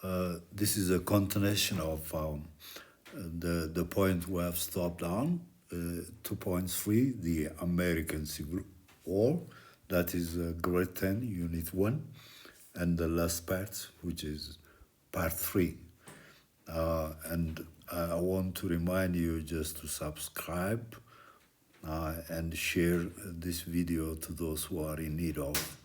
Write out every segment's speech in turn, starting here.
This is a continuation of the point we have stopped on, 2.3, the American Civil War, that is grade 10, unit 1, and the last part, which is part 3. And I want to remind you just to subscribe and share this video to those who are in need of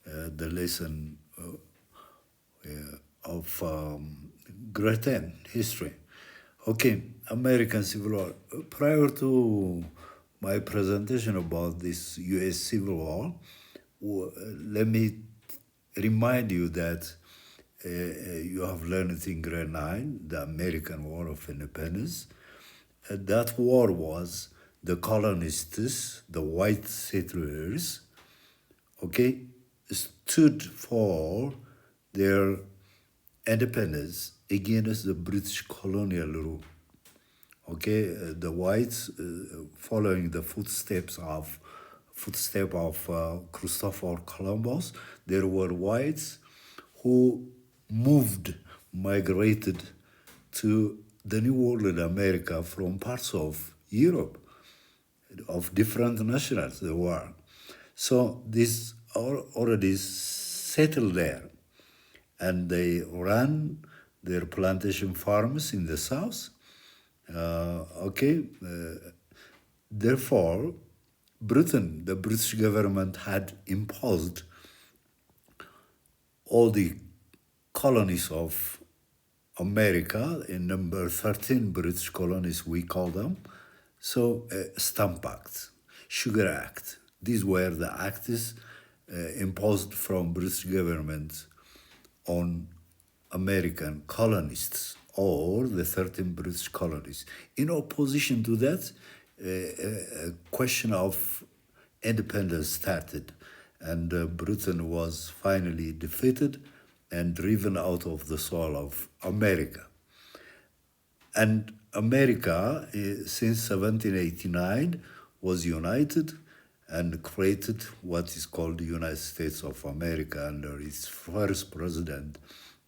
the lesson of grade 10 history. Okay, American Civil War. Prior to my presentation about this U.S. Civil War, let me remind you that you have learned it in grade 9, the American War of Independence. That war was the colonists, the white settlers, okay, stood for their independence against the British colonial rule. Okay, the whites, following the footsteps of Christopher Columbus, there were whites who migrated to the New World in America from parts of Europe, of different nationals there were. So these are already settled there, and they ran their plantation farms in the south. Therefore, the British government had imposed all the colonies of America, in number 13 British colonies we call them. So Stamp Act, Sugar Act, these were the acts imposed from British government on American colonists, or the 13 British colonies. In opposition to that, a question of independence started, and Britain was finally defeated and driven out of the soil of America. And America, since 1789, was united and created what is called the United States of America under its first president,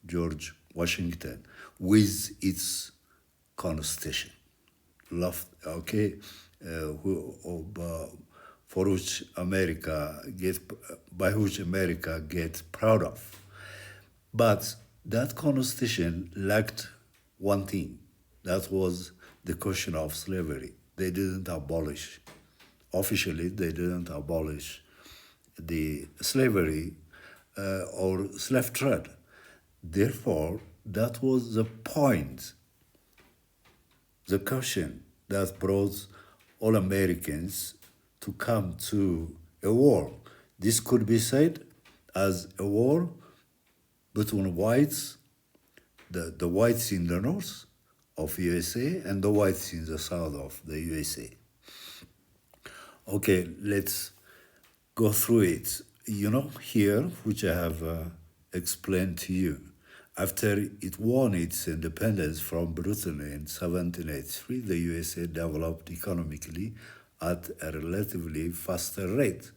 George Washington, with its constitution, for which by which America gets proud of. But that constitution lacked one thing. That was the question of slavery. They didn't abolish. Officially, they didn't abolish the slavery or slave trade. Therefore, that was the point, the question that brought all Americans to come to a war. This could be said as a war between whites, the whites in the north of USA and the whites in the south of the USA. Okay, let's go through it. Here, which I have explained to you, after it won its independence from Britain in 1783, the USA developed economically at a relatively faster rate.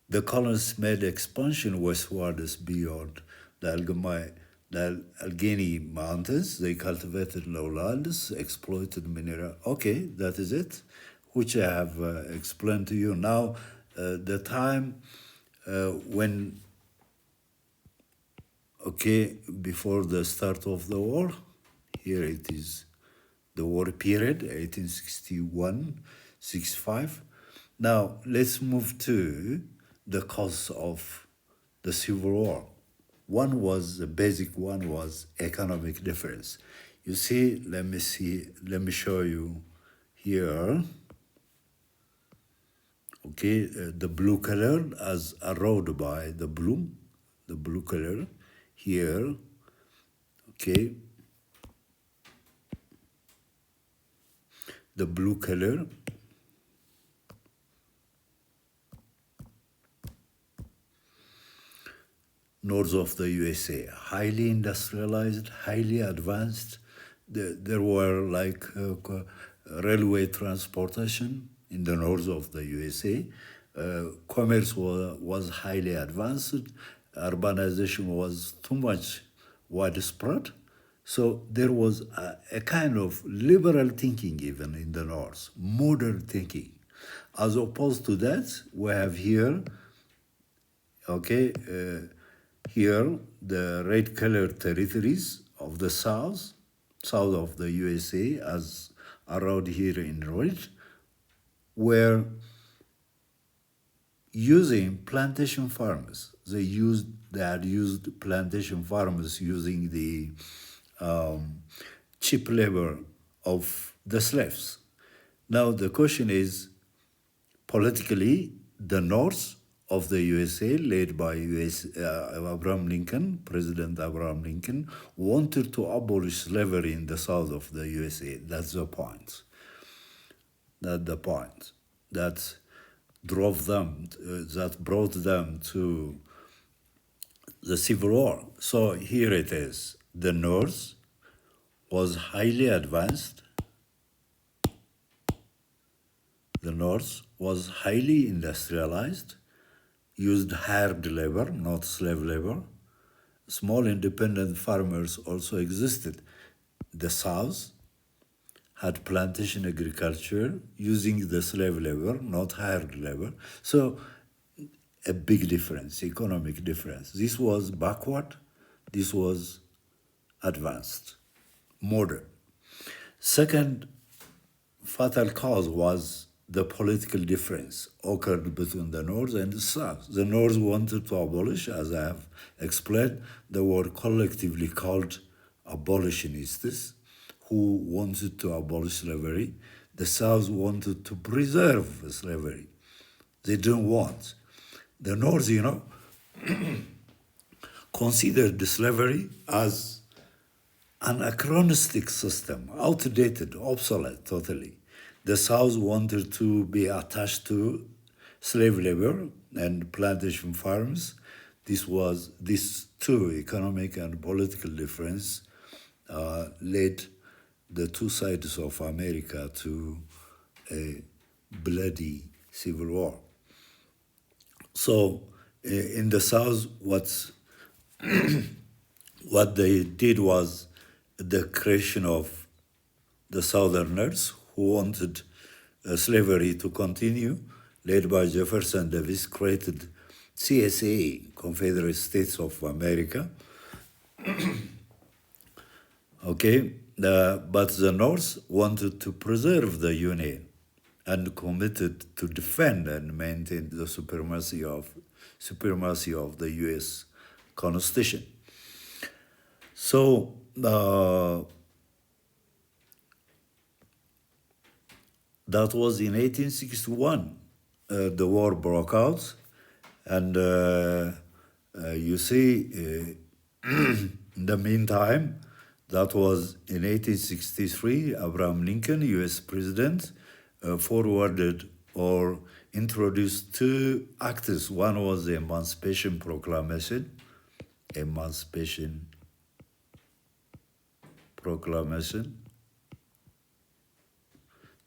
The colonists made expansion westwards beyond the Allegheny Mountains. They cultivated lowlands, exploited mineral. Okay, that is it, which I have explained to you. Now, the time when, before the start of the war, here it is the war period, 1861-65. Now, let's move to the cause of the Civil War. The basic one was economic difference. You see, let me show you here. Okay, the blue color as arrowed by the blue color here. Okay, the blue color. North of the USA, highly industrialized, highly advanced. There were railway transportation in the north of the USA. Commerce was highly advanced. Urbanization was widespread. So there was a kind of liberal thinking even in the North, modern thinking. As opposed to that, we have here, okay, here the red-colored territories of the south of the USA, as around here in red, were using plantation farmers. They had used plantation farmers using the cheap labor of the slaves. Now the question is, politically, the North of the USA, led by Abraham Lincoln, President Abraham Lincoln, wanted to abolish slavery in the South of the USA. That's the point. That's the point. That drove them, that brought them to the Civil War. So here it is. The North was highly advanced. The North was highly industrialized, used hard labor, not slave labor. Small independent farmers also existed. The South had plantation agriculture using the slave labor, not hard labor. So a big difference, economic difference. This was backward, this was advanced, modern. Second fatal cause was the political difference occurred between the North and the South. The North wanted to abolish, as I have explained, they were collectively called abolitionists who wanted to abolish slavery. The South wanted to preserve slavery. They didn't want. The North, considered the slavery as an anachronistic system, outdated, obsolete totally. The South wanted to be attached to slave labor and plantation farms. These two economic and political difference led the two sides of America to a bloody civil war. So in the South, what they did was the creation of the Southerners who wanted slavery to continue, led by Jefferson Davis, created CSA, Confederate States of America. Okay, but the North wanted to preserve the Union and committed to defend and maintain the supremacy of the U.S. Constitution. So that was in 1861. The war broke out, and you see, in the meantime, that was in 1863, Abraham Lincoln, U.S. President, forwarded or introduced two acts. One was the Emancipation Proclamation,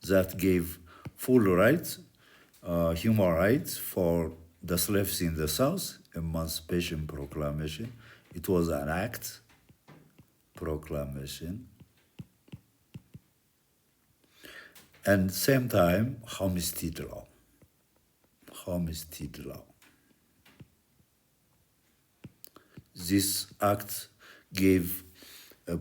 that gave full rights, human rights for the slaves in the South, Emancipation Proclamation. It was an act, proclamation. And same time, Homestead Law. This act gave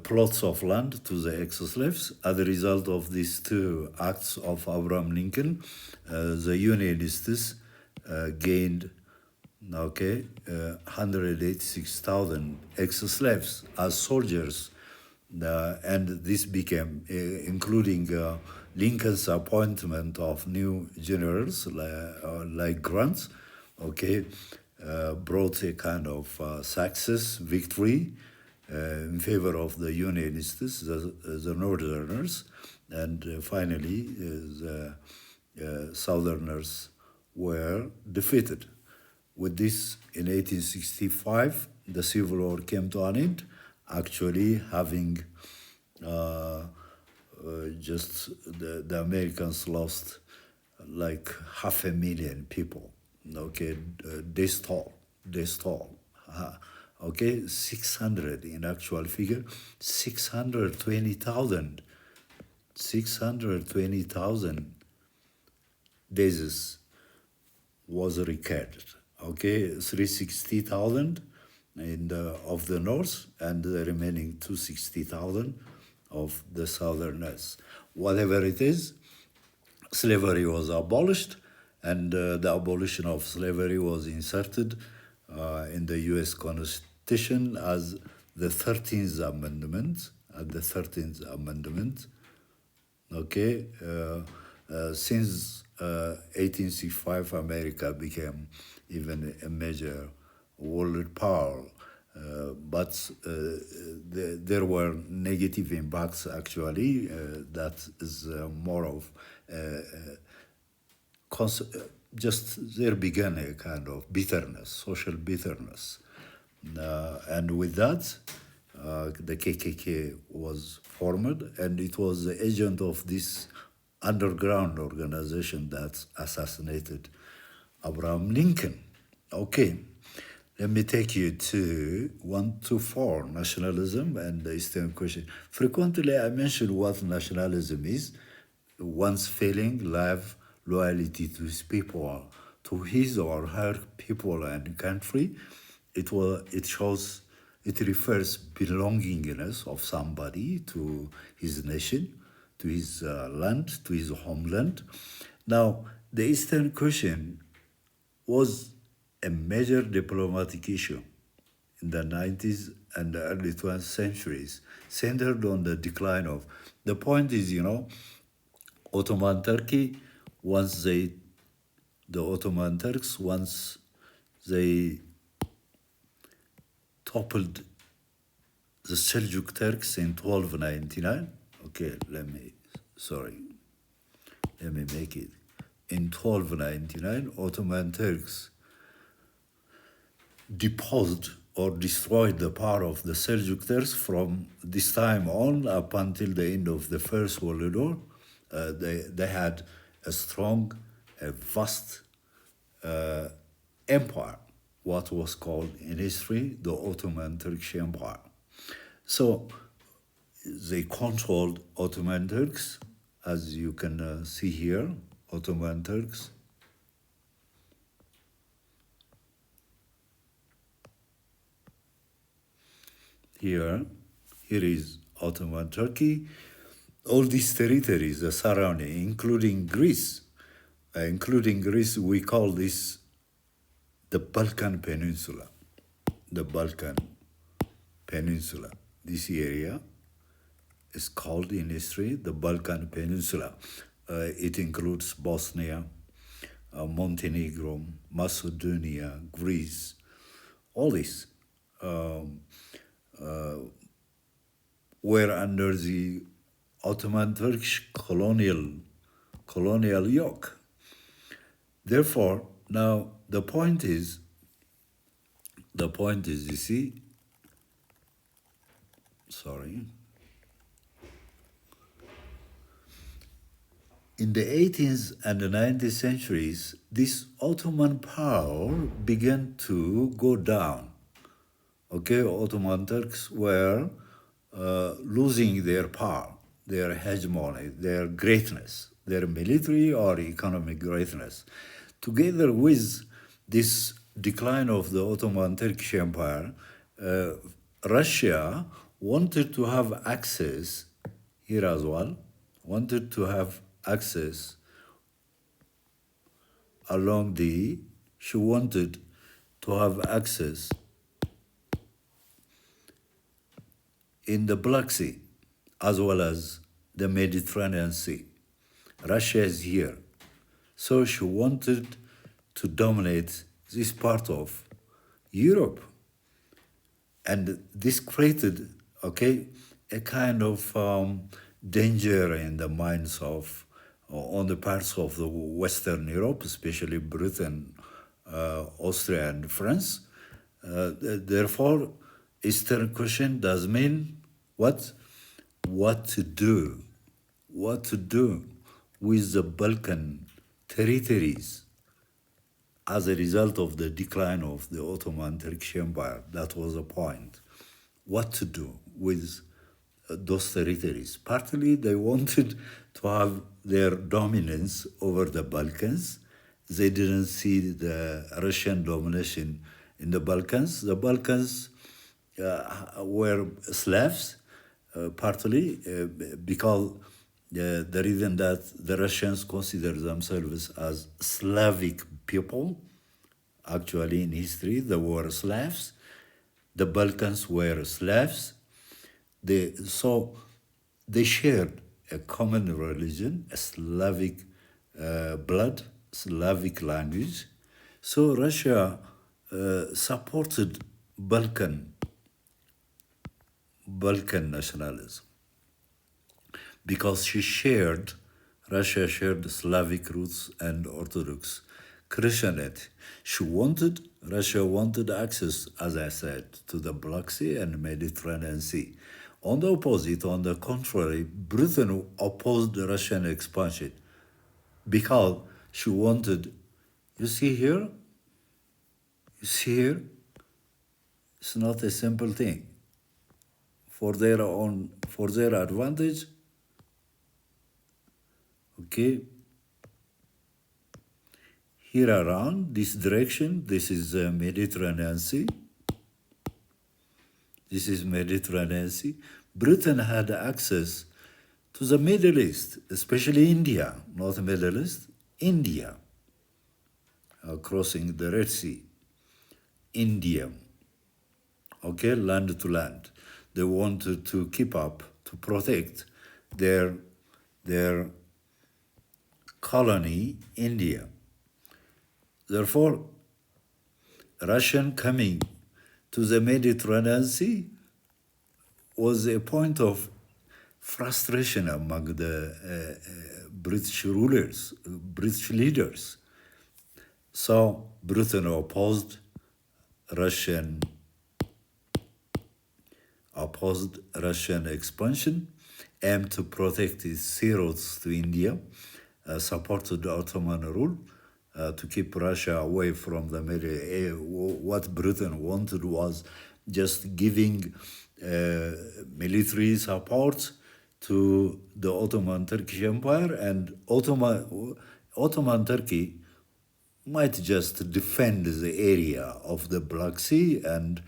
plots of land to the ex-slaves. As a result of these two acts of Abraham Lincoln, the Unionists gained 186,000 ex-slaves as soldiers, and this became, including Lincoln's appointment of new generals like Grant, brought a kind of success, victory in favor of the Unionists, the Northerners, and finally the Southerners were defeated. With this, in 1865, the Civil War came to an end, actually having just the Americans lost like 500,000 people. Death toll, Okay, 600 in actual figure, 620,000, 620,000 diseases was recorded. Okay, 360,000 in of the north and the remaining 260,000 of the southerners. Whatever it is, slavery was abolished, and the abolition of slavery was inserted in the U.S. Constitution as the 13th Amendment. At the 13th Amendment, okay, since 1865, America became even a major world power. But there were negative impacts actually. That is more of just there began a kind of bitterness, social bitterness. And with that, the KKK was formed, and it was the agent of this underground organization that assassinated Abraham Lincoln. Okay, let me take you to 124, nationalism and the Eastern question. Frequently, I mention what nationalism is: one's feeling, love, loyalty to his people, to his or her people and country. It shows, it refers belongingness of somebody to his nation, to his land, to his homeland. Now, the Eastern question was a major diplomatic issue in the 90s and the early 20th centuries, centered on the decline of. The point is, Ottoman Turkey, once they, the Ottoman Turks, once they toppled the Seljuk Turks in 1299. Okay, let me make it. In 1299, Ottoman Turks deposed or destroyed the power of the Seljuk Turks. From this time on, up until the end of the First World War, they had a strong, a vast empire, what was called in history the Ottoman Turkish Empire. So they controlled Ottoman Turks, as you can see here, Ottoman Turks. Here is Ottoman Turkey. All these territories, the surrounding, including Greece, we call this the Balkan Peninsula. The Balkan Peninsula. This area is called in history the Balkan Peninsula. It includes Bosnia, Montenegro, Macedonia, Greece, all this were under the Ottoman Turkish colonial yoke. Therefore, now the point is, you see, in the 18th and the 19th centuries, this Ottoman power began to go down. Okay, Ottoman Turks were losing their power, their hegemony, their greatness, their military or economic greatness. Together with this decline of the Ottoman Turkish Empire, Russia wanted to have access here as well, wanted to have access along the, she wanted to have access in the Black Sea as well as the Mediterranean Sea. Russia is here. So she wanted to dominate this part of Europe. And this created, okay, a kind of danger in the minds of, on the parts of the Western Europe, especially Britain, Austria, and France. Therefore, Eastern question does mean what? What to do with the Balkan territories. as a result of the decline of the Ottoman Turkish Empire. That was the point. What to do with those territories? Partly they wanted to have their dominance over the Balkans. They didn't see the Russian domination in the Balkans. The Balkans were Slavs, partly because the reason that the Russians consider themselves as Slavic people. Actually, in history, they were Slavs. The Balkans were Slavs. So they shared a common religion, a Slavic blood, Slavic language. So Russia supported Balkan nationalism because Russia shared Slavic roots and Orthodox Christianity. Russia wanted access, as I said, to the Black Sea and Mediterranean Sea. On the contrary, Britain opposed the Russian expansion because she wanted, you see here, it's not a simple thing. For their advantage, okay, here around this direction, this is Mediterranean Sea. This is Mediterranean Sea. Britain had access to the Middle East, especially India, not Middle East, India, crossing the Red Sea, India, okay, land to land. They wanted to keep up, to protect their colony, India. Therefore, Russian coming to the Mediterranean Sea was a point of frustration among the British rulers, British leaders. So Britain opposed Russian expansion, aimed to protect its sea routes to India, supported the Ottoman rule to keep Russia away from the Middle East. What Britain wanted was just giving military support to the Ottoman Turkish Empire, and Ottoman Turkey might just defend the area of the Black Sea and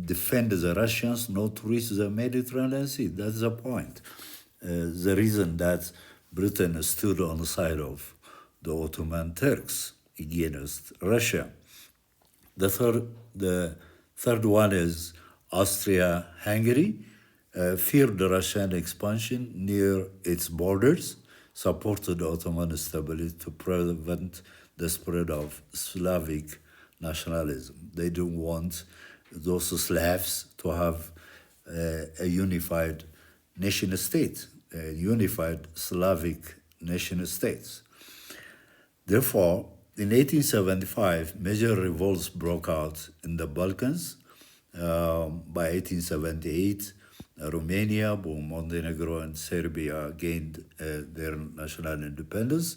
defend the Russians not to reach the Mediterranean Sea. That's the point. The reason that Britain stood on the side of the Ottoman Turks against Russia. The third one is Austria-Hungary, feared the Russian expansion near its borders, supported Ottoman stability to prevent the spread of Slavic nationalism. They didn't want those Slavs to have a unified nation state, a unified Slavic nation states. Therefore, in 1875, major revolts broke out in the Balkans. By 1878, Romania, Montenegro, and Serbia gained their national independence.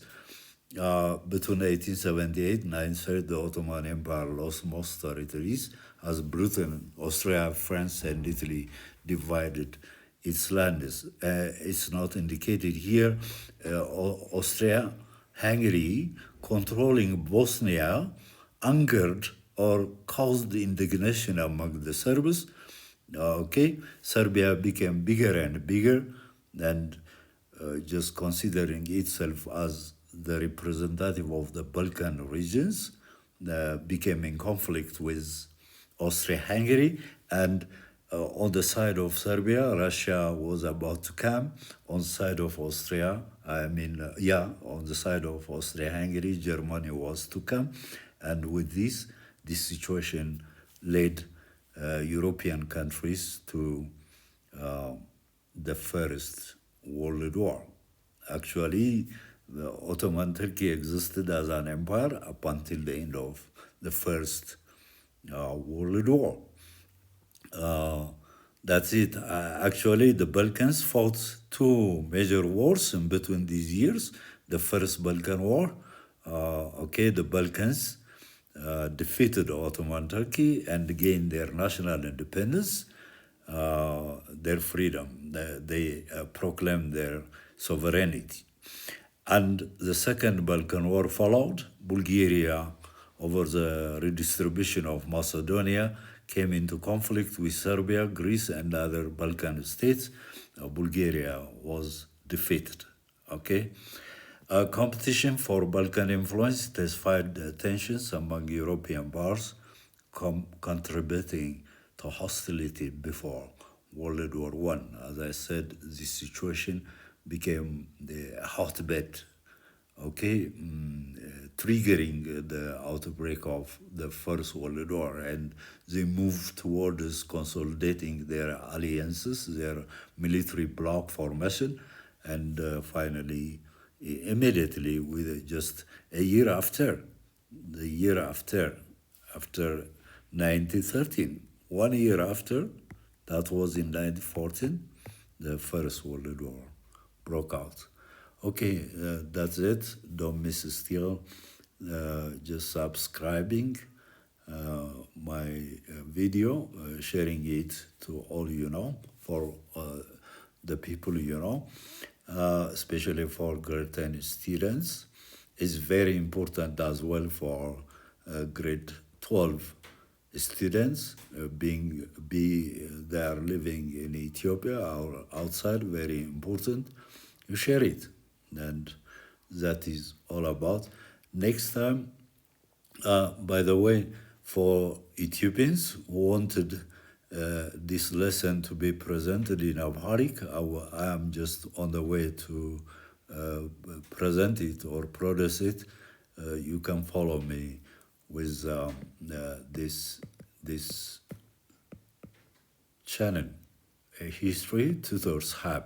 Between 1878 and 1930, the Ottoman Empire lost most territories as Britain, Austria, France, and Italy divided its lands. It's not indicated here. Austria-Hungary, controlling Bosnia, angered or caused indignation among the Serbs. Serbia became bigger and bigger, and just considering itself as the representative of the Balkan regions, became in conflict with Austria-Hungary, and on the side of Serbia, Russia was about to come. On the side of on the side of Austria-Hungary, Germany was to come, and with this situation led European countries to the First World War. Actually, the Ottoman Turkey existed as an empire up until the end of the First World War. That's it. Actually, the Balkans fought two major wars in between these years. The First Balkan War, the Balkans defeated Ottoman Turkey and gained their national independence, their freedom. They proclaimed their sovereignty. And the Second Balkan War followed. Bulgaria, over the redistribution of Macedonia, came into conflict with Serbia, Greece, and other Balkan states. Bulgaria was defeated. Okay? Competition for Balkan influence intensified tensions among European powers, contributing to hostility before World War One. As I said, this situation became the hotbed, okay, triggering the outbreak of the First World War, and they moved towards consolidating their alliances, their military bloc formation, and finally, immediately, with just a year after, the year after 1913, 1 year after, that was in 1914, the First World War broke out. Okay, that's it. Don't miss still. Just subscribing my video, sharing it to all you know, for the people you know, especially for grade 10 students. It's very important as well for grade 12 students they are living in Ethiopia or outside, very important. You share it, and that is all about. Next time, by the way, for Ethiopians who wanted this lesson to be presented in Amharic, I am just on the way to present it or produce it. You can follow me with this channel, a history tutors hub,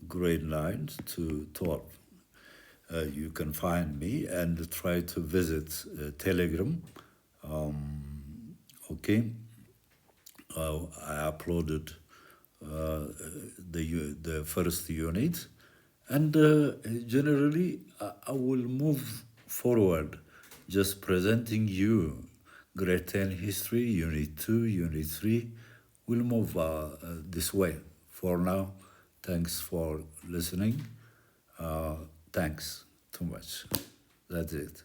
grade 9 to 12. You can find me and try to visit Telegram. Okay, I uploaded the first unit, and generally I will move forward, just presenting you grade 10 history, unit 2, unit 3. We'll move this way. For now, thanks for listening. Thanks too much. That's it.